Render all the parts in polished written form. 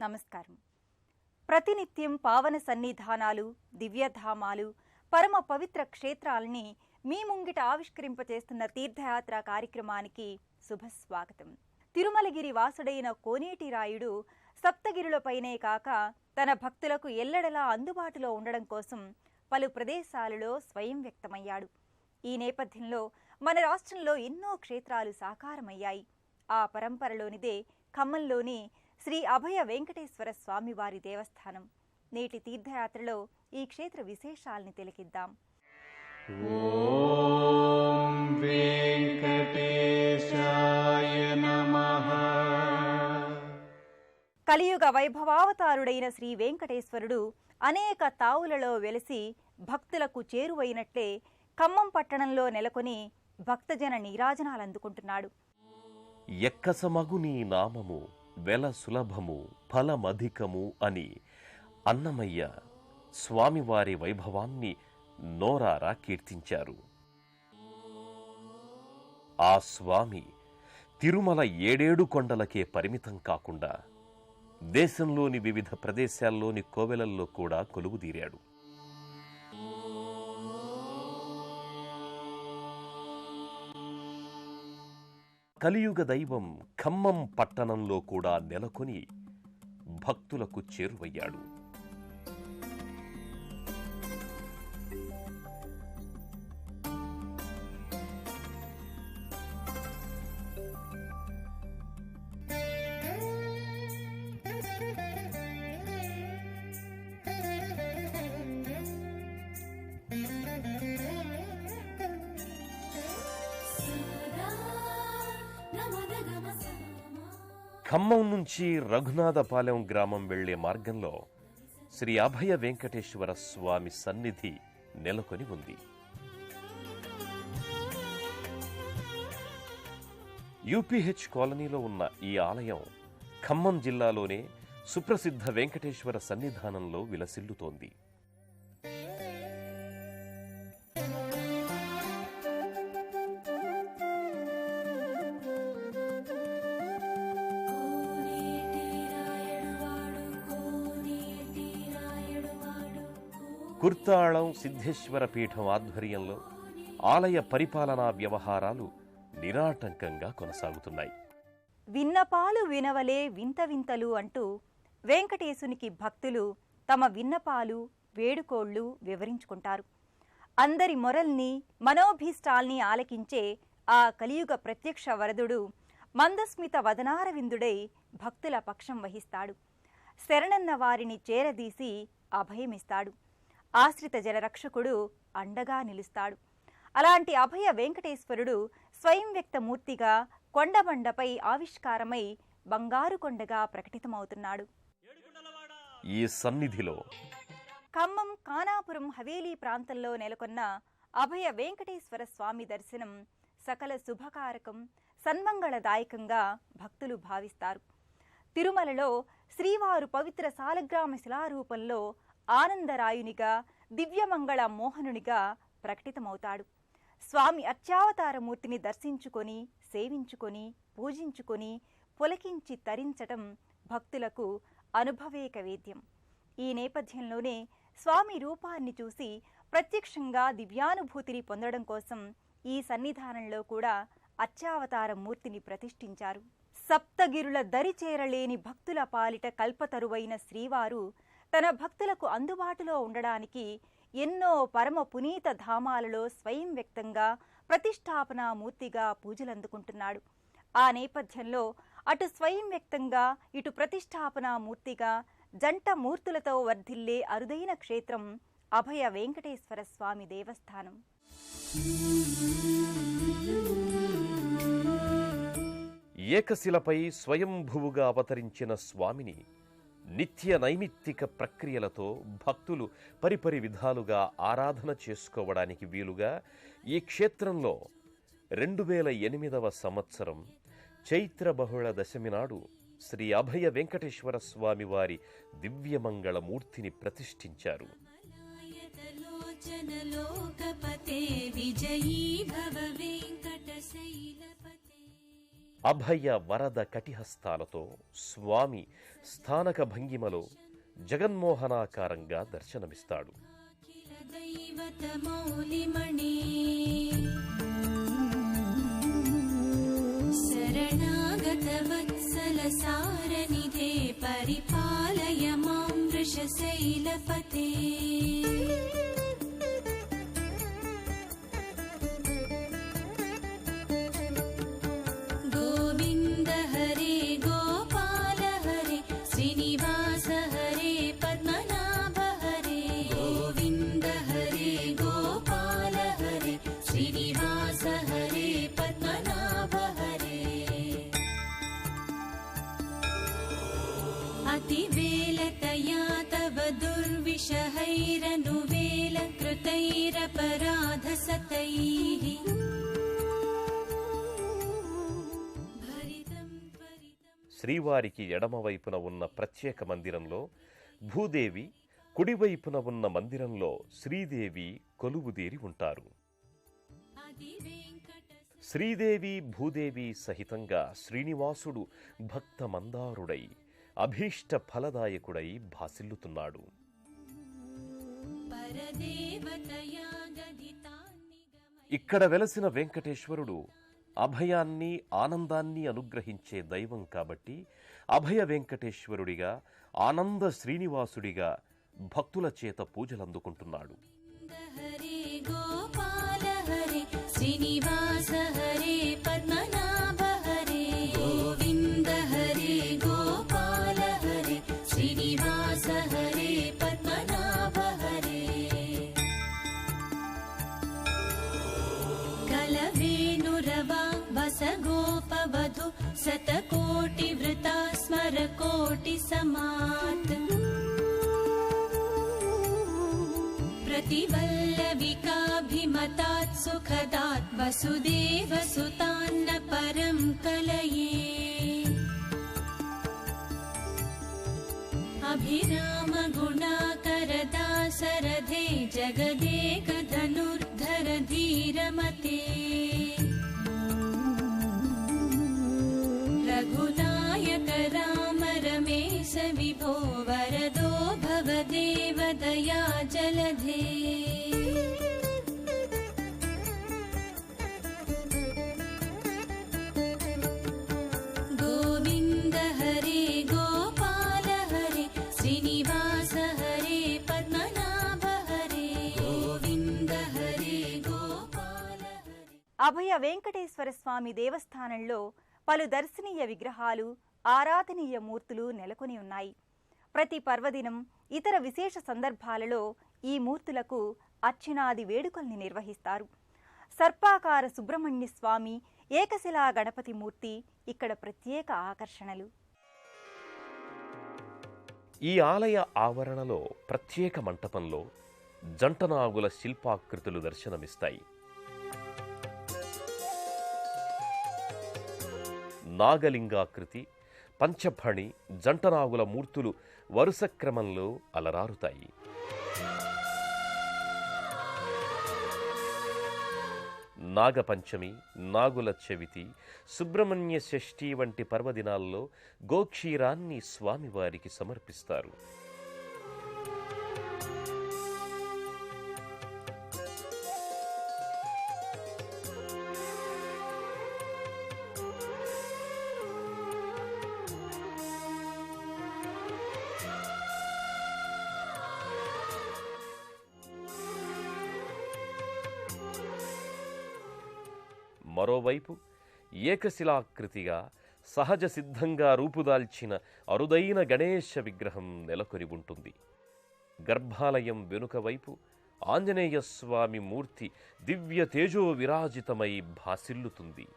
నమస్కారం. ప్రతినిత్యం పావన సన్నిధానాలు, దివ్యధామాలు, పరమ పవిత్ర క్షేత్రాలని మీ ముంగిట ఆవిష్కరింపచేస్తున్న తీర్థయాత్ర కార్యక్రమానికి శుభస్వాగతం. తిరుమలగిరి వాసుడైన కోనేటి రాయుడు సప్తగిరులపైనే కాక తన భక్తులకు ఎల్లడలా అందుబాటులో ఉండడం కోసం పలు ప్రదేశాలలో స్వయం వ్యక్తమయ్యాడు. ఈ నేపథ్యంలో మన రాష్ట్రంలో ఎన్నో క్షేత్రాలు సాకారమయ్యాయి. ఆ పరంపరలోనిదే ఖమ్మంలోని శ్రీ అభయ వెంకటేశ్వర స్వామివారి దేవస్థానం. నేటి తీర్థయాత్రలో ఈ క్షేత్ర విశేషాల్ని తిలకిద్దాం. ఓం వెంకటేశాయ నమః. కలియుగ వైభవావతారుడైన శ్రీ వెంకటేశ్వరుడు అనేక తావులలో వెలసి భక్తులకు చేరువైనట్లే ఖమ్మం పట్టణంలో నెలకొని భక్తజన నీరాజనాలందుకుంటున్నాడు. ఎక్కసమగు నీ నామము వెల సులభము ఫలమధికము అని అన్నమయ్య స్వామివారి వైభవాన్ని నోరారా కీర్తించారు. ఆ స్వామి తిరుమల 7 కొండలకే పరిమితం కాకుండా దేశంలోని వివిధ ప్రదేశాల్లోని కోవెలల్లో కూడా కొలువుదీరాడు. కలియుగ దైవం ఖమ్మం పట్టణంలో కూడా నెలకొని భక్తులకు చేరువయ్యాడు. ఖమ్మం నుంచి రఘునాథపాలెం గ్రామం వెళ్లే మార్గంలో శ్రీ అభయ వెంకటేశ్వర స్వామి సన్నిధి నెలకొని ఉంది. యూపీహెచ్ కాలనీలో ఉన్న ఈ ఆలయం ఖమ్మం జిల్లాలోనే సుప్రసిద్ధ వెంకటేశ్వర సన్నిధానంలో విలసిల్లుతోంది. కుర్తాళం సిద్ధేశ్వర పీఠం ఆధ్వర్యంలో ఆలయ పరిపాలనా వ్యవహారాలు నిరాటంకంగా కొనసాగుతున్నాయి. విన్నపాలు వినవలే వింత వింతలు అంటూ వెంకటేశునికి భక్తులు తమ విన్నపాలు, వేడుకోళ్లు వివరించుకుంటారు. అందరి మొరల్ని, మనోభీష్టాల్ని ఆలకించే ఆ కలియుగ ప్రత్యక్ష వరదుడు మందస్మిత వదనారవిందుడై భక్తుల పక్షం వహిస్తాడు. శరణన్న వారిని చేరదీసి అభయమిస్తాడు. ఆశ్రిత జనరక్షకుడు అండగా నిలుస్తాడు. అలాంటి అభయ వెంకటేశ్వరుడు స్వయం వ్యక్తమూర్తిగా కొండబండపై ఆవిష్కారమై బంగారు కొండగా ప్రకటితమవుతున్నాడు. ఈ సన్నిధిలో ఖమ్మం కానాపురం హవేలీ ప్రాంతంలో నెలకొన్న అభయ వెంకటేశ్వర స్వామి దర్శనం సకల శుభకారకం, సన్మంగళదాయకంగా భక్తులు భావిస్తారు. తిరుమలలో శ్రీవారు పవిత్ర సాలగ్రామ శిలారూపంలో ఆనందరాయునిగా, దివ్యమంగళ మోహనునిగా ప్రకటితమవుతాడు. స్వామి అర్చావతారమూర్తిని దర్శించుకొని, సేవించుకొని, పూజించుకొని, పులకించి తరించటం భక్తులకు అనుభవేక వేద్యం. ఈ నేపథ్యంలోనే స్వామి రూపాన్ని చూసి ప్రత్యక్షంగా దివ్యానుభూతిని పొందడం కోసం ఈ సన్నిధానంలో కూడా అర్చావతార మూర్తిని ప్రతిష్ఠించారు. సప్తగిరుల దరిచేరలేని భక్తుల పాలిట కల్పతరువైన శ్రీవారు తన భక్తులకు అందుబాటులో ఉండడానికి ఎన్నో పరమ పునీత ధామాలలో స్వయం వ్యక్తంగా ప్రతిష్టాపనా మూర్తిగా పూజలందుకుంటున్నాడు. ఆ నేపథ్యంలో అటు స్వయం వ్యక్తంగా, ఇటు ప్రతిష్టాపనా మూర్తిగా జంట మూర్తులతో వర్ధిల్లే అరుదైన క్షేత్రం అభయ వెంకటేశ్వర స్వామి దేవస్థానం. ఏకశిలపై స్వయంభువుగా అవతరించిన స్వామిని నిత్య నైమిత్తిక ప్రక్రియలతో భక్తులు పరిపరి విధాలుగా ఆరాధన చేసుకోవడానికి వీలుగా ఈ క్షేత్రంలో 2008వ సంవత్సరం చైత్ర బహుళ దశమి నాడు శ్రీ అభయ వెంకటేశ్వర స్వామి వారి దివ్యమంగళ మూర్తిని ప్రతిష్ఠించారు. అభయ వరద కటిహస్తాలతో స్వామి స్థానక భంగిమలో జగన్మోహనాకారంగా దర్శనమిస్తాడు. శరణాగత వత్సల సారనిధే పరిపాలయ మాం వృషశైలపతే. గోవింద హరే గోపాల హరే శ్రీనివాస హరే పద్మనాభ హరే. గోవింద హరే గోపాల హరే శ్రీనివాస హరే పద్మనాభ హరే. అతివేలతయా తవ దుర్విషహైరనువేల కృతైరపరాధ సతైః. శ్రీవారికి ఎడమవైపున ఉన్న ప్రత్యేక మందిరంలో భూదేవి, కుడివైపున ఉన్న మందిరంలో శ్రీదేవి కొలువుదీరి ఉంటారు. శ్రీదేవి భూదేవి సహితంగా శ్రీనివాసుడు భక్త మందారుడై అభీష్ట ఫలదాయకుడై భాసిల్లుతున్నాడు. ఇక్కడ వెలసిన వెంకటేశ్వరుడు అభయాన్ని, ఆనందాన్ని అనుగ్రహించే దైవం కాబట్టి అభయ వెంకటేశ్వరుడిగా, ఆనంద శ్రీనివాసుడిగా భక్తుల చేత పూజలందుకుంటున్నాడు. హరే గోపాల హరే శ్రీనివాస హరే పద్మనాభ హరే. గోవింద హరే గోపాల హరే శ్రీనివాస హరే పద్మనాభ హరే. కలవేణురవా వసగోపవధు శతకోటి వృతా స్మర కోటి సమాత్. प्रतिवल्लविकाभिमतात् सुखदात् वसुदेवसुतान्न परं कलये. अभिरामगुणाकरदासरथे जगदेकधनुर्धर धीरमते. रघुनायक राम रमेश विभो वरदो भवदेव दया जलधे. गोविंद हरे गोपाल हरे श्रीनिवास हरे पद्मनाभ हरे. गोविंद हरे गोपाल हरे. అభయ వెంకటేశ్వర స్వామి దేవస్థానంలో పలు దర్శనీయ విగ్రహాలు, ఆరాధనీయ మూర్తులు నెలకొని ఉన్నాయి. ప్రతి పర్వదినం, ఇతర విశేష సందర్భాలలో ఈ మూర్తులకు అర్చనాది వేడుకల్ని నిర్వహిస్తారు. సర్పాకార సుబ్రహ్మణ్య స్వామి, ఏకశిలా గణపతి మూర్తి ఇక్కడ ప్రత్యేక ఆకర్షణలు. ఈ ఆలయ ఆవరణలో ప్రత్యేక మంటపంలో జంటనాగుల శిల్పాకృతులు దర్శనమిస్తాయి. నాగలింగాకృతి, పంచఫణి, జంటనాగుల మూర్తులు వరుస క్రమంలో అలరారుతాయి. నాగపంచమి, నాగుల చవితి, సుబ్రహ్మణ్య షష్ఠి వంటి పర్వదినాల్లో గోక్షీరాన్ని స్వామివారికి సమర్పిస్తారు. మరోవైపు ఏకశిలాకృతిగా సహజ సిద్ధంగా రూపుదాల్చిన అరుదైన గణేశ విగ్రహం నెలకొని ఉంటుంది. గర్భాలయం వెనుక వైపు ఆంజనేయ స్వామి మూర్తి దివ్య తేజో విరాజితమై భాసిల్లుతుంది.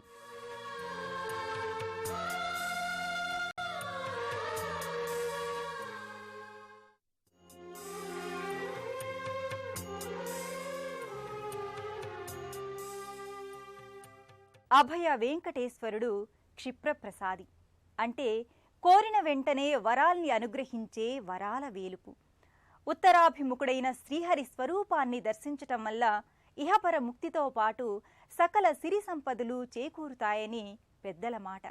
అభయ వెంకటేశ్వరుడు క్షిప్రప్రసాది, అంటే కోరిన వెంటనే వరాల్ని అనుగ్రహించే వరాల వేలుపు. ఉత్తరాభిముఖుడైన శ్రీహరి స్వరూపాన్ని దర్శించటం వల్ల ఇహపర ముక్తితో పాటు సకల సిరి సంపదలు చేకూరుతాయని పెద్దల మాట.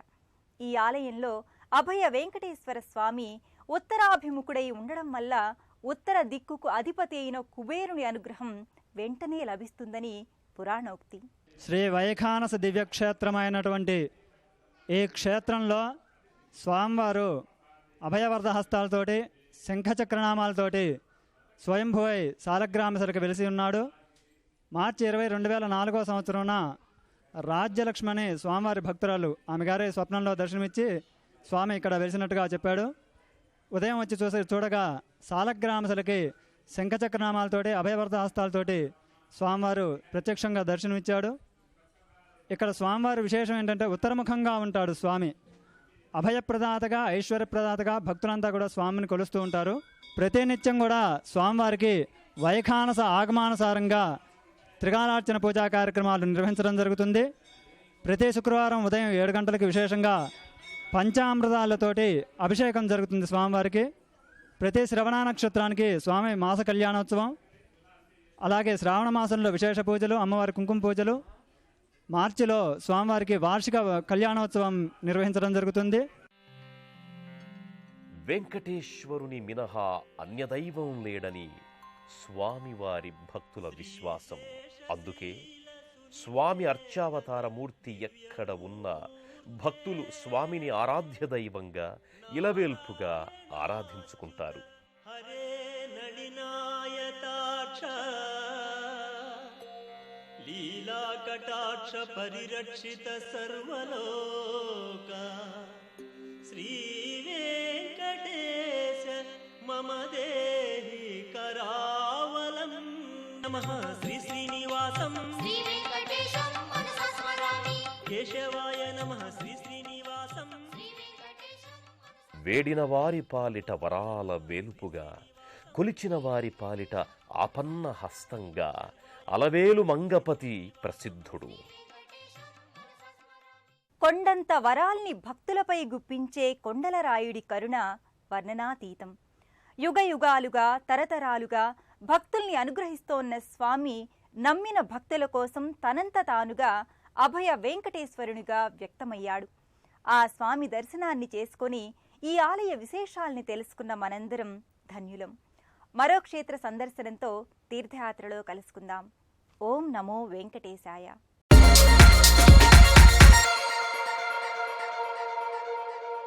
ఈ ఆలయంలో అభయ వెంకటేశ్వర స్వామి ఉత్తరాభిముఖుడై ఉండడం వల్ల ఉత్తర దిక్కుకు అధిపతి అయిన కుబేరుని అనుగ్రహం వెంటనే లభిస్తుందని పురాణోక్తి. శ్రీ వైఖానస దివ్యక్షేత్రమైనటువంటి ఈ క్షేత్రంలో స్వామివారు అభయవర్ధ హస్తాలతోటి శంఖచక్రనామాలతోటి స్వయంభువై సాలగ్రామసరికి వెలిసి ఉన్నాడు. మార్చి 20, 2004 సంవత్సరంన రాజ్యలక్ష్మణి స్వామివారి భక్తురాలు ఆమె గారి స్వప్నంలో దర్శనమిచ్చి స్వామి ఇక్కడ వెలిసినట్టుగా చెప్పాడు. ఉదయం వచ్చి చూడగా సాలగ్రామసలకి శంఖచక్రనామాలతోటి అభయవర్ధ హస్తాలతోటి స్వామివారు ప్రత్యక్షంగా దర్శనమిచ్చాడు. ఇక్కడ స్వామివారి విశేషం ఏంటంటే ఉత్తరముఖంగా ఉంటాడు స్వామి. అభయప్రదాతగా ఐశ్వర్యప్రదాతగా భక్తులంతా కూడా స్వామిని కొలుస్తూ ఉంటారు. ప్రతినిత్యం కూడా స్వామివారికి వైఖానస ఆగమానుసారంగా త్రికాలార్చన పూజా కార్యక్రమాలు నిర్వహించడం జరుగుతుంది. ప్రతి శుక్రవారం ఉదయం 7 గంటలకు విశేషంగా పంచామృతాలతోటి అభిషేకం జరుగుతుంది స్వామివారికి. ప్రతి శ్రవణ నక్షత్రానికి స్వామి మాస కళ్యాణోత్సవం, అలాగే శ్రావణ మాసంలో విశేష పూజలు, అమ్మవారి కుంకుమ పూజలు, మార్చిలో స్వామివారికి వార్షిక కళ్యాణోత్సవం నిర్వహించడం జరుగుతుంది. వెంకటేశ్వరుని మినహా అన్యదైవం లేడని స్వామివారి భక్తుల విశ్వాసం. అందుకే స్వామి అర్చావతార మూర్తి ఎక్కడ ఉన్నా భక్తులు స్వామిని ఆరాధ్య దైవంగా ఇలవేల్పుగా ఆరాధించుకుంటారు. హరే నళినాయతాక్ష లీలా కటాక్ష పరిరక్షిత సర్వలోక శ్రీ వెంకటేశ మమ దేహి కరావలం నమః. శ్రీ శ్రీనివాసం శ్రీ వెంకటేశం మనసా స్మరామి. కేశవాయ నమః. శ్రీ శ్రీనివాసం శ్రీ వెంకటేశం వేడిన వారి పాలిట వరాల వేలుపుగా, కొలిచిన వారి పాలిట ఆపన్న హస్తంగా అలవేలు మంగపతి ప్రసిద్ధుడు. కొండంత వరాల్ని భక్తులపై గుప్పించే కొండలరాయుడి కరుణ వర్ణనాతీతం. యుగ యుగాలుగా తరతరాలుగా భక్తుల్ని అనుగ్రహిస్తోన్న స్వామి నమ్మిన భక్తుల కోసం తనంత తానుగా అభయ వెంకటేశ్వరునిగా వ్యక్తమయ్యాడు. ఆ స్వామి దర్శనాన్ని చేసుకొని ఈ ఆలయ విశేషాల్ని తెలుసుకున్న మనందరం ధన్యులం. మరో క్షేత్ర సందర్శనంతో తీర్థయాత్రలో కలుసుకుందాం. ఓం నమో వెంకటేశాయ.